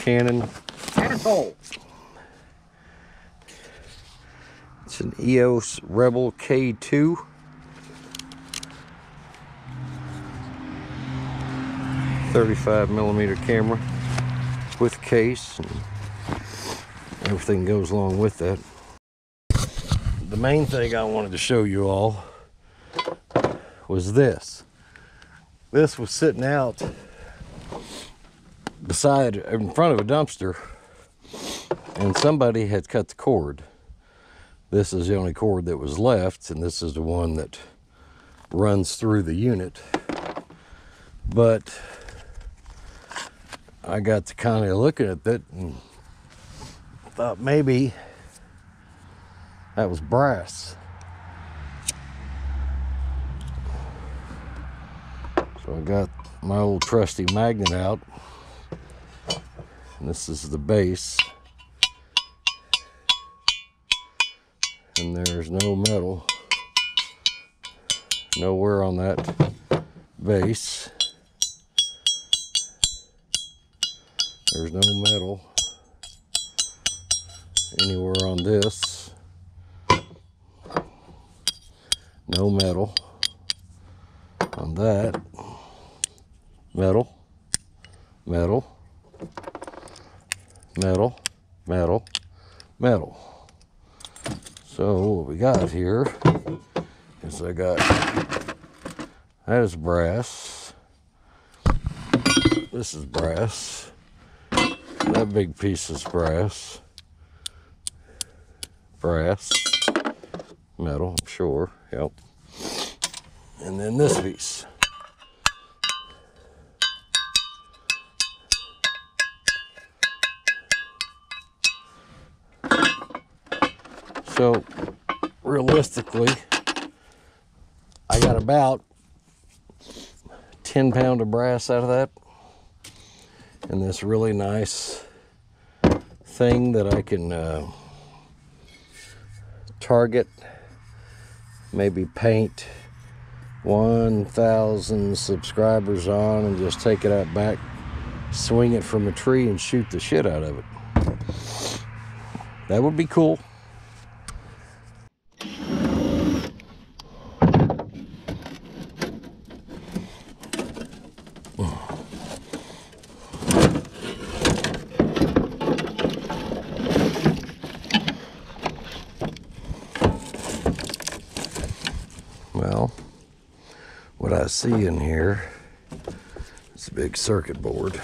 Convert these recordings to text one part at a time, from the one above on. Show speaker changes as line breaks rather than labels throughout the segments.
Canon.
Asshole.
It's an EOS Rebel K2. .35mm camera with case, and everything goes along with that. The main thing I wanted to show you all was this. This was sitting out in front of a dumpster, and somebody had cut the cord. This is the only cord that was left, and this is the one that runs through the unit. But I got to kind of looking at it and thought maybe that was brass. So I got my old trusty magnet out, and this is the base, and there's no metal nowhere on that base. There's no metal anywhere on this. No metal on that. Metal, metal, metal, metal, metal. So what we got here is that is brass. This is brass. That big piece is brass. Brass. Metal, I'm sure. Yep. And then this piece. So, realistically, I got about 10 pounds of brass out of that. And this really nice thing that I can target, maybe paint 1,000 subscribers on, and just take it out back, swing it from a tree, and shoot the shit out of it. That would be cool. Well, what I see in here is a big circuit board.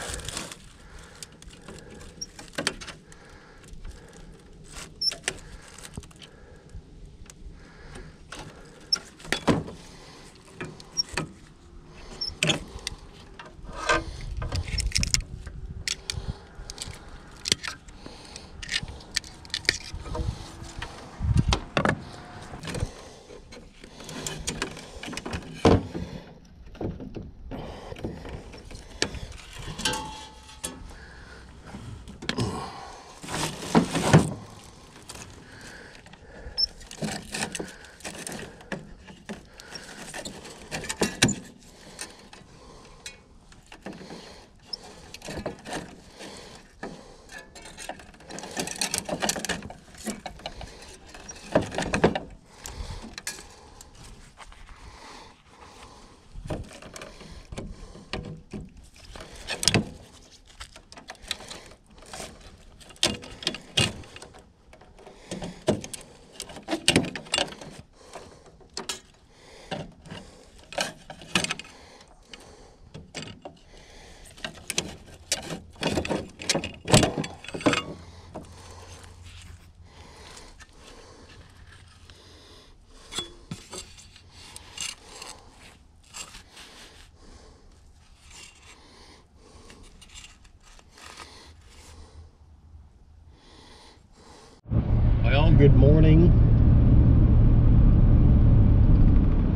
Well, good morning,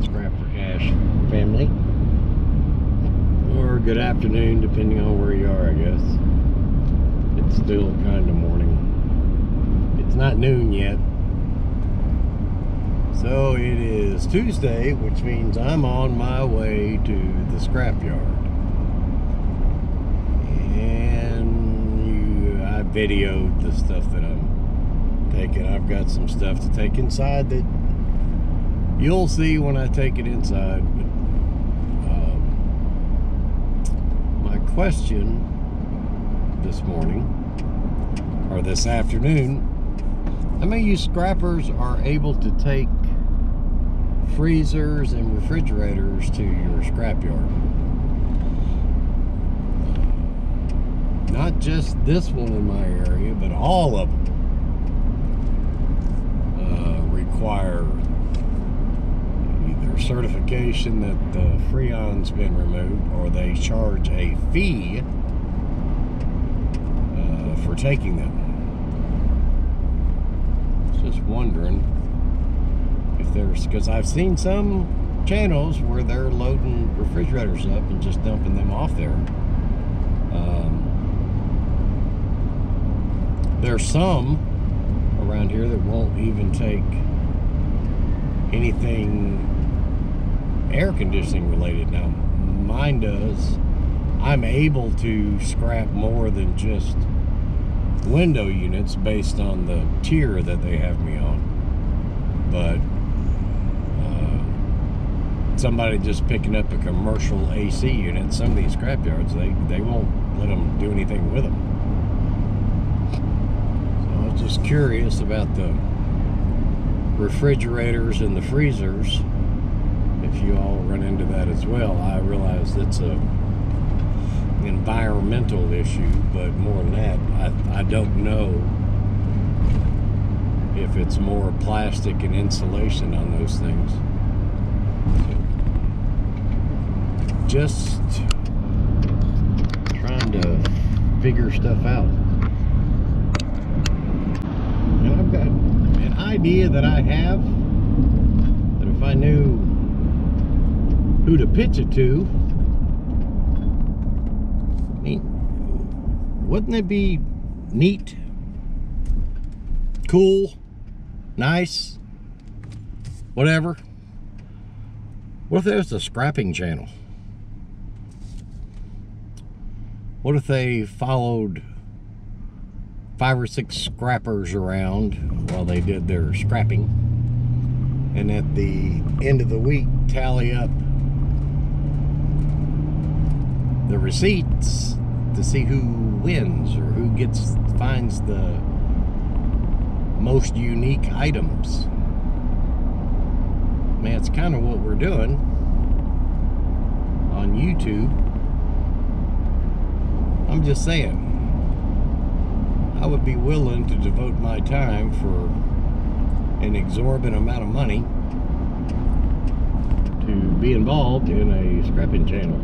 Scrap for Cash family, or good afternoon, depending on where you are, I guess. It's still kind of morning. It's not noon yet. So it is Tuesday, which means I'm on my way to the scrap yard. And videoed the stuff that I'm taking. I've got some stuff to take inside that you'll see when I take it inside. But my question this morning, or this afternoon, how many of you scrappers are able to take freezers and refrigerators to your scrapyard? Not just this one in my area, but all of them require either certification that the freon's been removed, or they charge a fee for taking them. Just wondering if there's, because I've seen some channels where they're loading refrigerators up and just dumping them off there. There's some around here that won't even take anything air conditioning related. Now mine does. I'm able to scrap more than just window units based on the tier that they have me on, but somebody just picking up a commercial AC unit, some of these scrapyards, they won't let them do anything with them. So I was just curious about the refrigerators and the freezers, if you all run into that as well. I realize that's a environmental issue, but more than that, I don't know if it's more plastic and insulation on those things. So, just trying to figure stuff out. And I've got an idea that I have, that if I knew who to pitch it to, I mean, wouldn't it be neat, cool, nice, whatever? What if there's a scrapping channel? What if they followed 5 or 6 scrappers around while they did their scrapping, and at the end of the week tally up the receipts to see who wins or who finds the most unique items? Man, it's kind of what we're doing on YouTube. I'm just saying, I would be willing to devote my time for an exorbitant amount of money to be involved in a scrapping channel.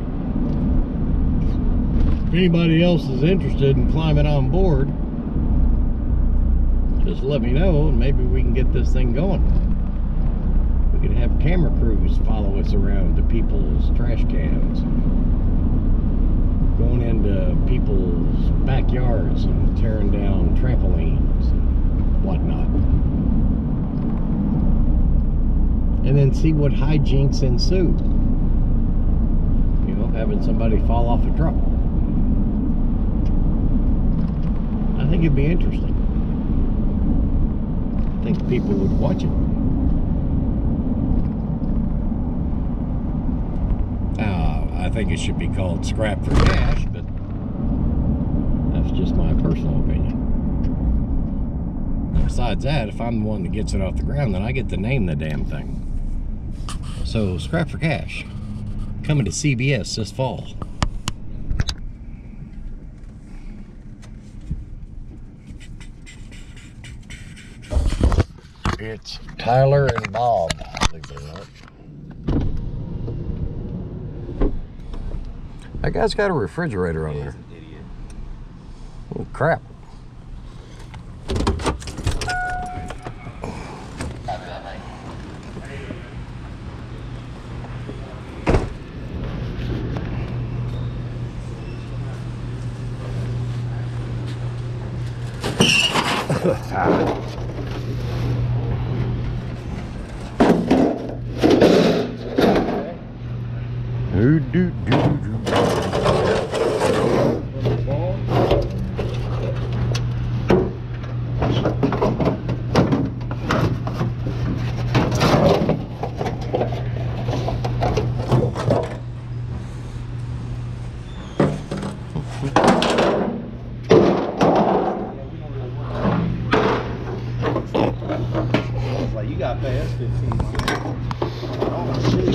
If anybody else is interested in climbing on board, just let me know and maybe we can get this thing going. We could have camera crews follow us around to people's trash cans, going into people's backyards and tearing down trampolines and whatnot, and then see what hijinks ensue. You know, having somebody fall off a truck. I think it'd be interesting. I think people would watch it. I think it should be called Scrap for Cash, but that's just my personal opinion. And besides that, if I'm the one that gets it off the ground, then I get to name the damn thing. So, Scrap for Cash, coming to CBS this fall. It's Tyler and Bob, believe it or not. That guy's got a refrigerator on there. Oh, crap.
not pay us 15. Oh shit.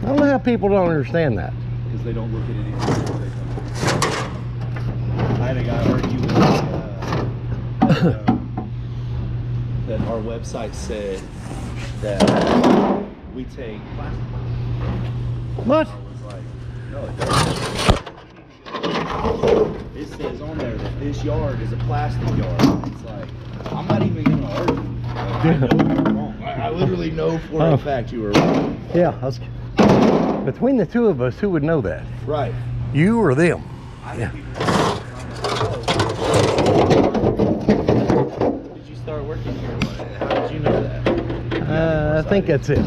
I don't know how people don't understand that.
Because they don't look at anything before they come. I had a guy argue with that our website said that we take plastic.
What?
I was like, no, it doesn't. It says on there that this yard is a plastic yard. It's like, I'm not even gonna argue. Like, I know you're wrong. I literally know for a fact you were wrong.
Yeah, between the two of us, who would know that?
Right.
You or them? Yeah.
Did you start working here? How did you know that?
I think that's it.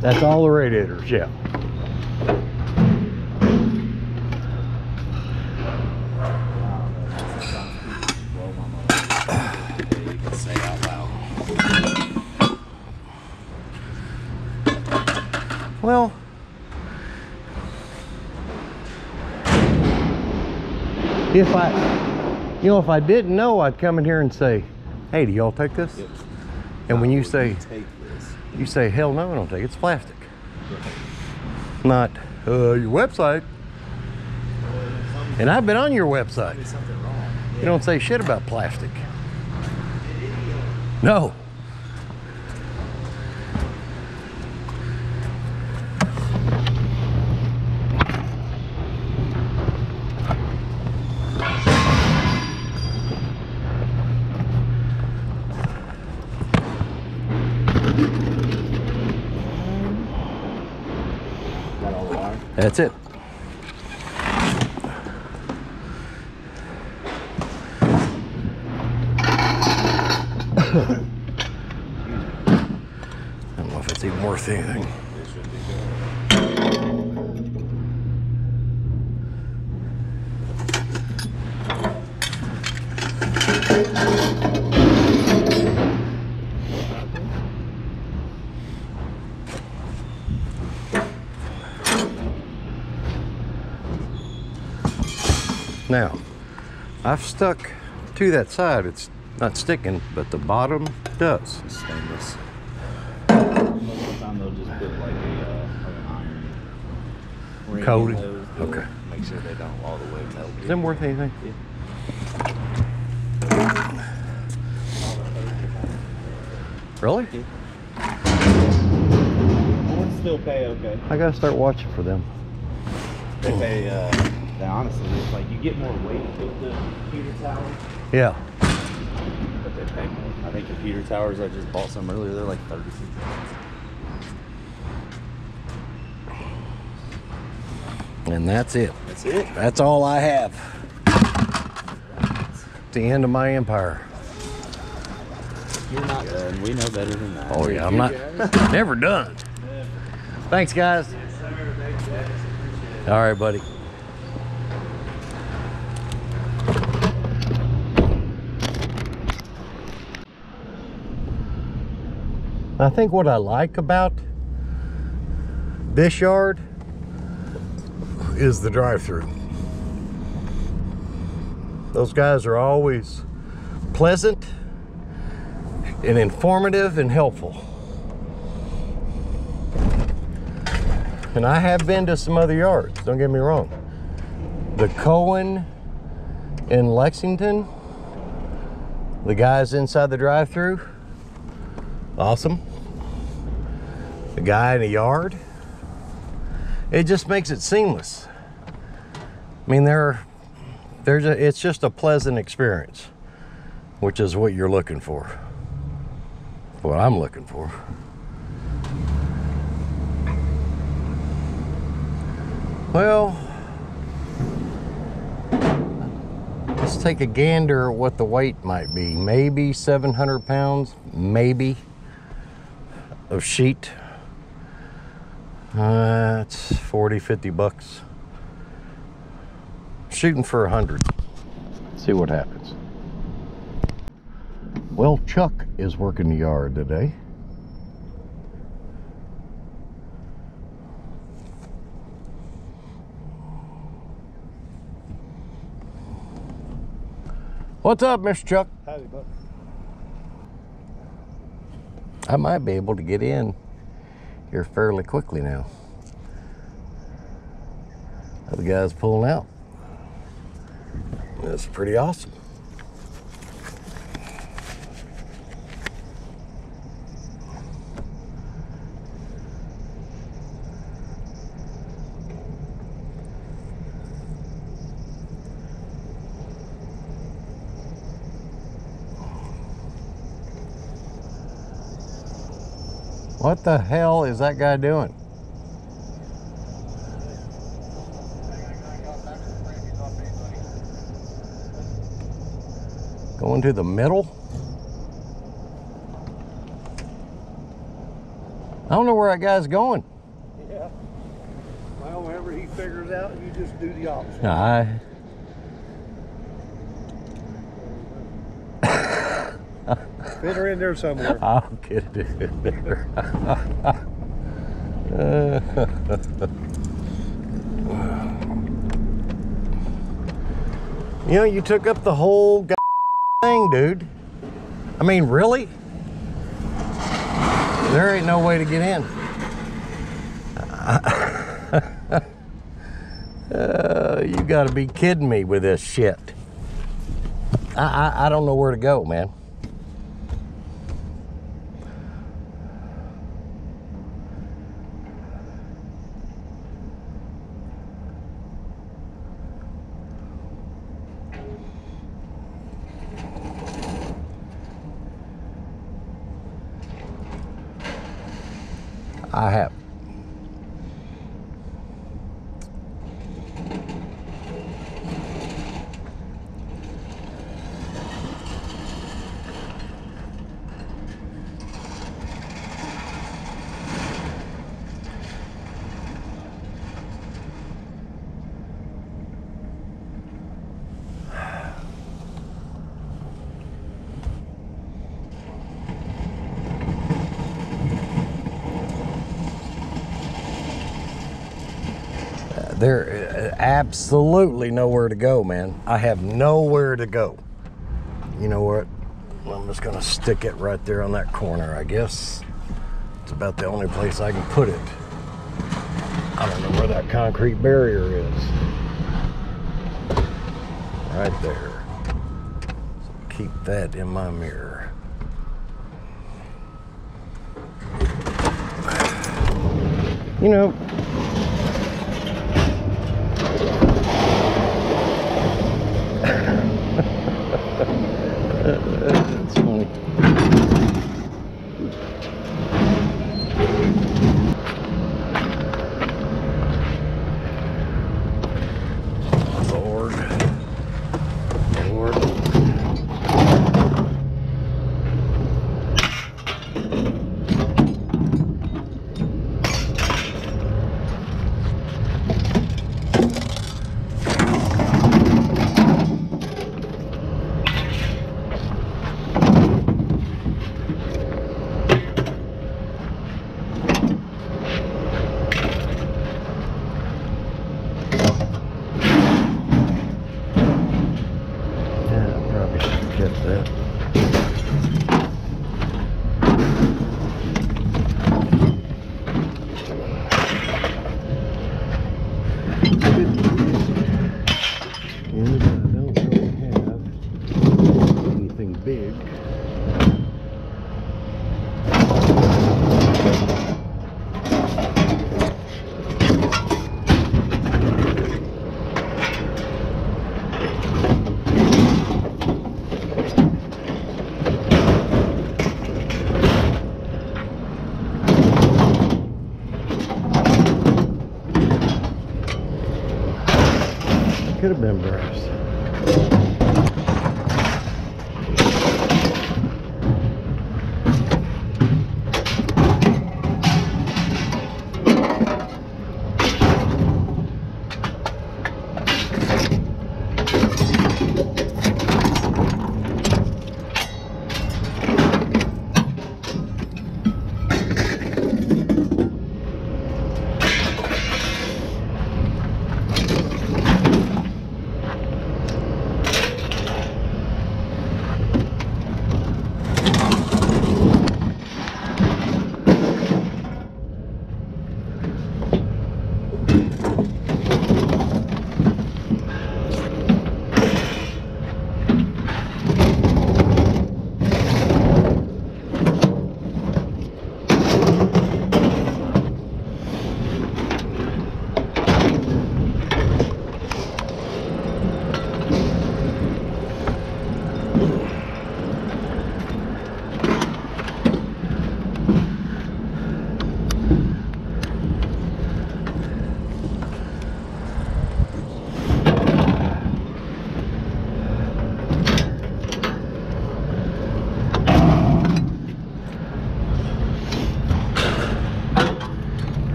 That's all the radiators, yeah.
Say out loud.
Well, if I didn't know, I'd come in here and say, hey, do y'all take this? Yep. And when you say, you say, hell no, I don't take it. It's plastic. Right. Not your website. And I've been on your website. You don't say shit about plastic. No. That's it. I don't know if it's even worth anything. Now, I've stuck to that side. It's not sticking, but the bottom does.
It's stainless. Most of the time they'll just put like an iron ring
coating.
in those.
Okay.
Make sure they don't all the way melt.
Is that worth anything?
Yeah.
Really?
Yeah. I would still pay okay.
I gotta start watching for them.
They pay, honestly, it's like you get more weight with the computer towers.
Yeah.
But they pay more. I think computer towers, I just bought some earlier, they're like 36 bucks.
And that's it.
That's it.
That's all I have. The end of my empire.
You're not done. We know better than that.
Oh yeah, I'm not. Never done. Thanks, guys. All right, buddy. I think what I like about this yard is the drive-through. Those guys are always pleasant and informative and helpful. And I have been to some other yards, don't get me wrong. The Cohen in Lexington, the guys inside the drive-through, awesome. The guy in the yard, it just makes it seamless. I mean, it's just a pleasant experience, which is what you're looking for. What I'm looking for. Well, let's take a gander at what the weight might be. Maybe 700 pounds, maybe, of sheet. It's 40, 50 bucks. shooting for 100. See what happens. Well, Chuck is working the yard today. What's up, Mr. Chuck?
Howdy, bud.
I might be able to get in here fairly quickly now. The guy's pulling out. That's pretty awesome. What the hell is that guy doing? Going to the middle? I don't know where that guy's going.
Yeah. Well, whenever he figures out, you just do the opposite. Fit her in there somewhere.
I'll get it in there. You know, you took up the whole thing, dude. I mean, really? There ain't no way to get in. You gotta be kidding me with this shit. I don't know where to go, man. I have. There absolutely nowhere to go, man. I have nowhere to go. You know what? I'm just gonna stick it right there on that corner, I guess. It's about the only place I can put it. I don't know where that concrete barrier is. Right there. So keep that in my mirror. You know, that's funny. Lord. Lord. Big. Could have been brass.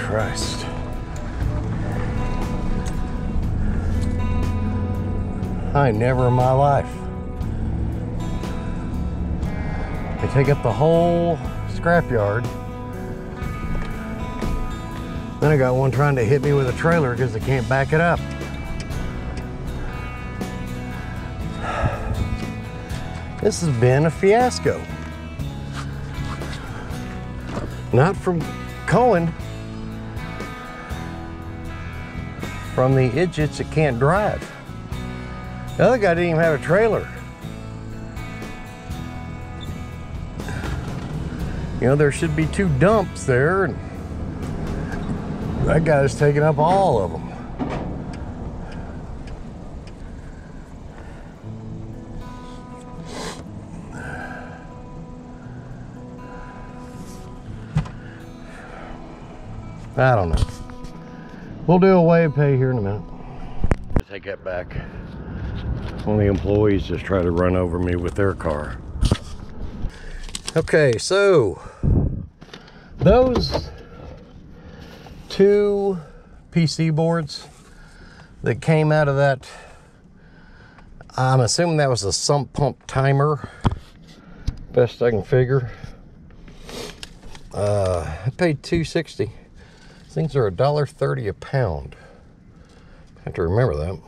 Christ. I never in my life. They take up the whole scrapyard. Then I got one trying to hit me with a trailer because they can't back it up. This has been a fiasco. Not from Cohen, from the idiots that can't drive. The other guy didn't even have a trailer. You know, there should be 2 dumps there, and that guy's taking up all of them. I don't know. We'll do a wave pay here in a minute. Take that back. One of the employees just tried to run over me with their car. Okay, so those 2 PC boards that came out of that, I'm assuming that was a sump pump timer, best I can figure. I paid $2.60. Things are $1.30 a pound. I have to remember that.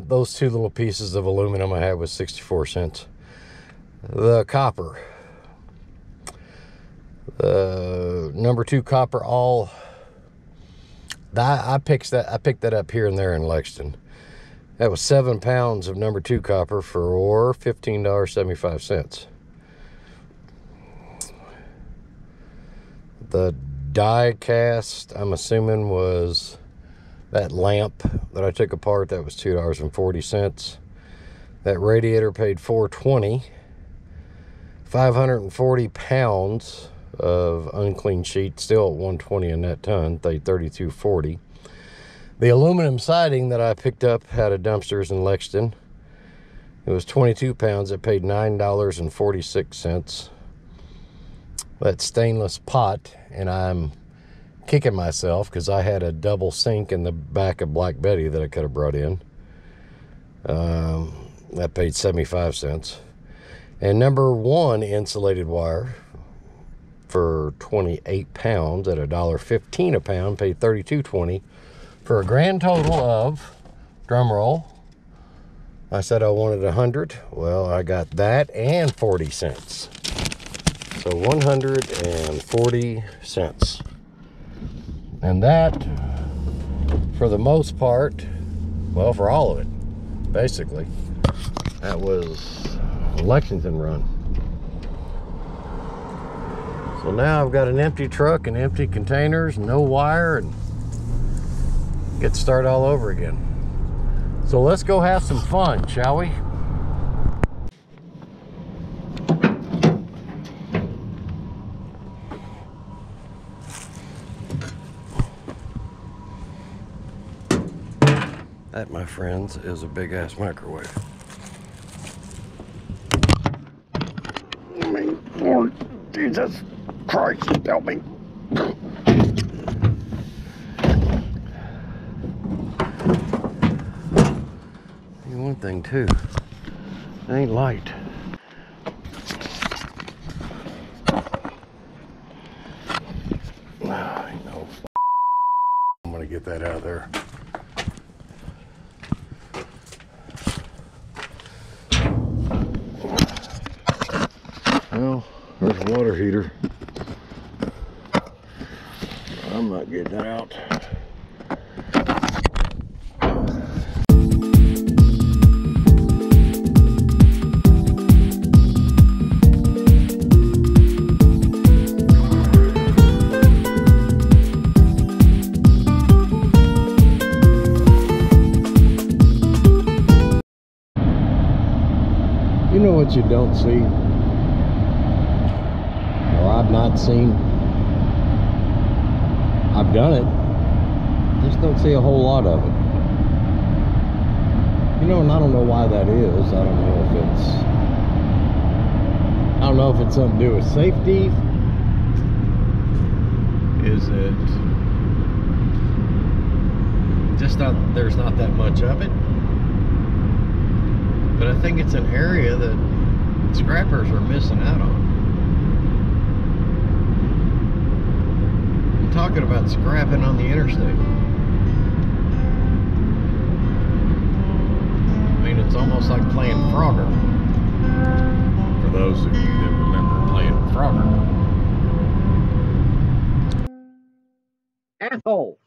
Those 2 little pieces of aluminum I had was 64 cents. The copper, number 2 copper, all that I picked that up here and there in Lexington. That was 7 pounds of number 2 copper for $15.75. The die cast, I'm assuming, was that lamp that I took apart. That was $2.40. That radiator paid $4.20. 540 pounds of unclean sheet, still at $120 a net ton, paid $32.40. The aluminum siding that I picked up out of dumpsters in Lexington, it was 22 pounds. It paid $9.46. That stainless pot, and I'm kicking myself because I had a double sink in the back of Black Betty that I could have brought in. That paid 75 cents. And number 1 insulated wire for 28 pounds at $1.15 a pound, paid $32.20 for a grand total of, drum roll, I said I wanted 100. Well, I got that and 40 cents. So 140 cents. And that, for the most part, well, for all of it, basically, that was Lexington run. So now I've got an empty truck and empty containers, no wire, and get to start all over again. So let's go have some fun, shall we? That, my friends, is a big ass microwave. Lord Jesus Christ, help me. One thing too, it ain't light. Ain't no I'm gonna get that out of there. Well, there's a water heater. I'm not getting it out. You know what you don't see? Or I've not seen. I've done it. Just don't see a whole lot of it. You know, and I don't know why that is. I don't know if it's something to do with safety. is that there's not that much of it. But I think it's an area that scrappers are missing out on. I'm talking about scrapping on the interstate. I mean, it's almost like playing Frogger. For those of you that remember playing Frogger.
Asshole.